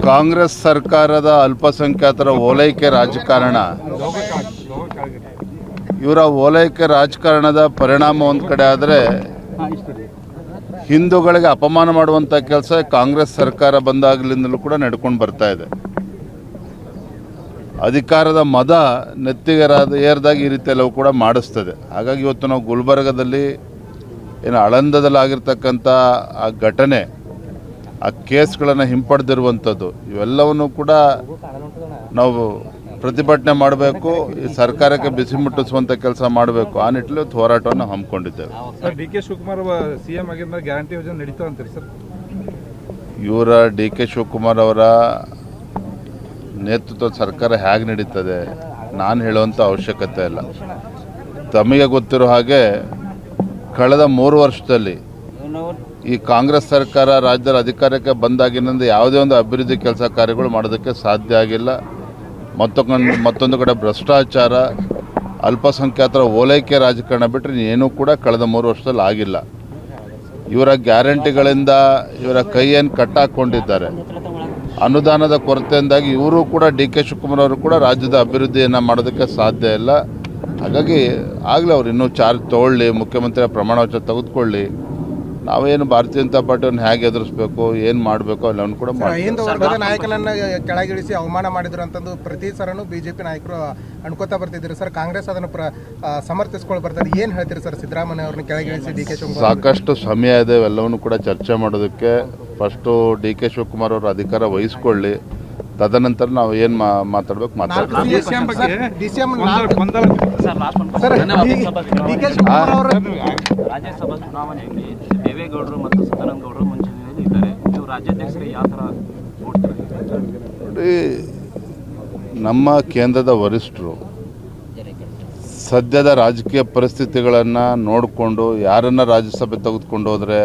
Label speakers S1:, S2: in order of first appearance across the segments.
S1: ಕಾಂಗ್ರೆಸ್ ಸರ್ಕಾರದ ಅಲ್ಪಸಂಖ್ಯಾತರ ಓಲೈಕೆ ರಾಜಕಾರಣ, ಇವರ ಓಲೈಕೆ ರಾಜಕಾರಣದ ಪರಿಣಾಮ ಒಂದು ಕಡೆ ಆದರೆ ಹಿಂದೂಗಳಿಗೆ ಅಪಮಾನ ಮಾಡುವಂಥ ಕೆಲಸ ಕಾಂಗ್ರೆಸ್ ಸರ್ಕಾರ ಬಂದಾಗಲಿಂದಲೂ ಕೂಡ ನಡ್ಕೊಂಡು ಬರ್ತಾ ಇದೆ. ಅಧಿಕಾರದ ಮದ ನೆತ್ತಿಗೆ ಏರಿದಾಗ ಈ ರೀತಿ ಎಲ್ಲವೂ ಕೂಡ ಮಾಡಿಸ್ತದೆ. ಹಾಗಾಗಿ ಇವತ್ತು ನಾವು ಗುಲ್ಬರ್ಗದಲ್ಲಿ ಏನು ಆಳಂದದಲ್ಲಿ ಆಗಿರ್ತಕ್ಕಂಥ ಆ ಘಟನೆ, ಆ ಕೇಸ್ಗಳನ್ನು ಹಿಂಪಡೆದಿರುವಂಥದ್ದು, ಇವೆಲ್ಲವನ್ನು ಕೂಡ ನಾವು ಪ್ರತಿಭಟನೆ ಮಾಡಬೇಕು, ಈ ಸರ್ಕಾರಕ್ಕೆ ಬಿಸಿ ಮುಟ್ಟಿಸುವಂಥ ಕೆಲಸ ಮಾಡಬೇಕು. ಆ ನಿಟ್ಟಿನಲ್ಲಿ ಹೋರಾಟವನ್ನು ಹಮ್ಮಿಕೊಂಡಿದ್ದೇವೆ.
S2: Sir, D K Shivakumar CM ಆಗಿದ್ದ ಗ್ಯಾರಂಟಿ ಯೋಜನೆ ನಡೀತಾ ಅಂತೀರಿ ಸರ್?
S1: ಇವರ ಡಿ ಕೆ ಶಿವಕುಮಾರ್ ಅವರ ನೇತೃತ್ವದ ಸರ್ಕಾರ ಹೇಗೆ ನಡೀತದೆ ನಾನು ಹೇಳುವಂಥ ಅವಶ್ಯಕತೆ ಇಲ್ಲ. ತಮಗೆ ಗೊತ್ತಿರೋ ಹಾಗೆ ಕಳೆದ 3 ವರ್ಷದಲ್ಲಿ ಈ ಕಾಂಗ್ರೆಸ್ ಸರ್ಕಾರ ರಾಜ್ಯದ ಅಧಿಕಾರಕ್ಕೆ ಬಂದಾಗಿನಿಂದ ಯಾವುದೇ ಒಂದು ಅಭಿವೃದ್ಧಿ ಕೆಲಸ ಕಾರ್ಯಗಳು ಮಾಡೋದಕ್ಕೆ ಸಾಧ್ಯ ಆಗಿಲ್ಲ. ಮತ್ತೊಂದು ಕಡೆ ಭ್ರಷ್ಟಾಚಾರ, ಅಲ್ಪಸಂಖ್ಯಾತರ ಓಲೈಕೆ ರಾಜಕಾರಣ ಬಿಟ್ಟರೆ ಏನೂ ಕೂಡ ಕಳೆದ 3 ವರ್ಷದಲ್ಲಿ ಆಗಿಲ್ಲ. ಇವರ ಗ್ಯಾರಂಟಿಗಳಿಂದ ಇವರ ಕೈಯನ್ನು ಕಟ್ಟಾಕೊಂಡಿದ್ದಾರೆ. ಅನುದಾನದ ಕೊರತೆಯಿಂದಾಗಿ ಇವರು ಕೂಡ ಡಿ ಕೆ ಶಿವಕುಮಾರ್ ಅವರು ಕೂಡ ರಾಜ್ಯದ ಅಭಿವೃದ್ಧಿಯನ್ನು ಮಾಡೋದಕ್ಕೆ ಸಾಧ್ಯ ಇಲ್ಲ. ಹಾಗಾಗಿ ಆಗಲೇ ಅವ್ರು ಇನ್ನೂ ಚಾರ್ಜ್ ತೊಗೊಳ್ಳಿ, ಮುಖ್ಯಮಂತ್ರಿಯ ಪ್ರಮಾಣ ವಚನ ತೆಗೆದುಕೊಳ್ಳಿ. ನಾವೇನು ಭಾರತೀಯ ಜನತಾ ಪಾರ್ಟಿಯನ್ನು ಹೇಗೆ ಎದುರಿಸಬೇಕು, ಏನು ಮಾಡಬೇಕು ಅಲ್ಲವನ್ನು ಕೂಡ
S3: ಹಿಂದೂ ವರ್ಗದ ನಾಯಕನನ್ನು ಕೆಳಗಿಳಿಸಿ ಅವಮಾನ ಮಾಡಿದ್ರು ಅಂತಂದು ಪ್ರತಿ ಸರನು ಬಿಜೆಪಿ ನಾಯಕರು ಅನ್ಕೋತಾ ಬರ್ತಿದ್ರು ಸರ್. ಕಾಂಗ್ರೆಸ್ ಅದನ್ನು ಸಮರ್ಥಿಸ್ಕೊಂಡು ಬರ್ತಾರೆ. ಏನು ಹೇಳ್ತೀರಿ ಸರ್ ಸಿದ್ದರಾಮಯ್ಯ ಅವ್ರನ್ನ ಕೆಳಗಿಳಿಸಿ ಡಿ ಕೆ ಶಿವಕುಮಾರ್?
S1: ಸಾಕಷ್ಟು ಸಮಯ ಇದೆ ಎಲ್ಲವನ್ನು ಕೂಡ ಚರ್ಚೆ ಮಾಡೋದಕ್ಕೆ. ಫಸ್ಟು ಡಿ ಕೆ ಶಿವಕುಮಾರ್ ಅವರು ಅಧಿಕಾರ ವಹಿಸ್ಕೊಳ್ಳಿ, ತದನಂತರ ನಾವು ಏನು ಮಾತಾಡ್ಬೇಕು ಮಾತಾಡ್ತೀವಿ.
S4: ರಾಜ್ಯಸಭಾ ಚುನಾವಣೆಯಲ್ಲಿ ದೇವೇಗೌಡರು ಮತ್ತು ಸದಾನಂದ ಗೌಡರು ಮುಂಚೂಣಿಯಲ್ಲಿ ಇದ್ದಾರೆ. ನೀವು ರಾಜ್ಯಾಧ್ಯಕ್ಷರಿಗೆ ಯಾವ ಥರ
S1: ನೋಡಿ, ನಮ್ಮ ಕೇಂದ್ರದ ವರಿಷ್ಠರು ಸದ್ಯದ ರಾಜಕೀಯ ಪರಿಸ್ಥಿತಿಗಳನ್ನು ನೋಡಿಕೊಂಡು ಯಾರನ್ನು ರಾಜ್ಯಸಭೆ ತೆಗೆದುಕೊಂಡು ಹೋದರೆ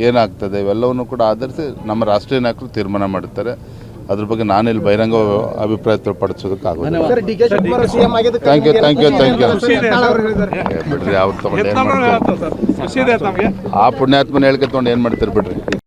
S1: ಏನಾಗ್ತದೆ ಇವೆಲ್ಲವನ್ನು ಕೂಡ ಆಧರಿಸಿ ನಮ್ಮ ರಾಷ್ಟ್ರೀಯ ನಾಯಕರು ತೀರ್ಮಾನ ಮಾಡುತ್ತಾರೆ. ಅದ್ರ ಬಗ್ಗೆ ನಾನಿಲ್ಲಿ ಬಹಿರಂಗ ಅಭಿಪ್ರಾಯ ಪಡಿಸೋದಕ್ಕಾಗೋದಿಲ್ಲ. ಥ್ಯಾಂಕ್ ಯು ಬಿಡ್ರಿ. ಅವ್ರು ತಗೊಂಡು ಏನು ಮಾಡ್ತಾರೆ, ಆ ಪುಣ್ಯಾತ್ಮನ ಹೇಳಿಕೆ ತೊಗೊಂಡು ಏನು ಮಾಡ್ತೀರಿ ಬಿಡ್ರಿ.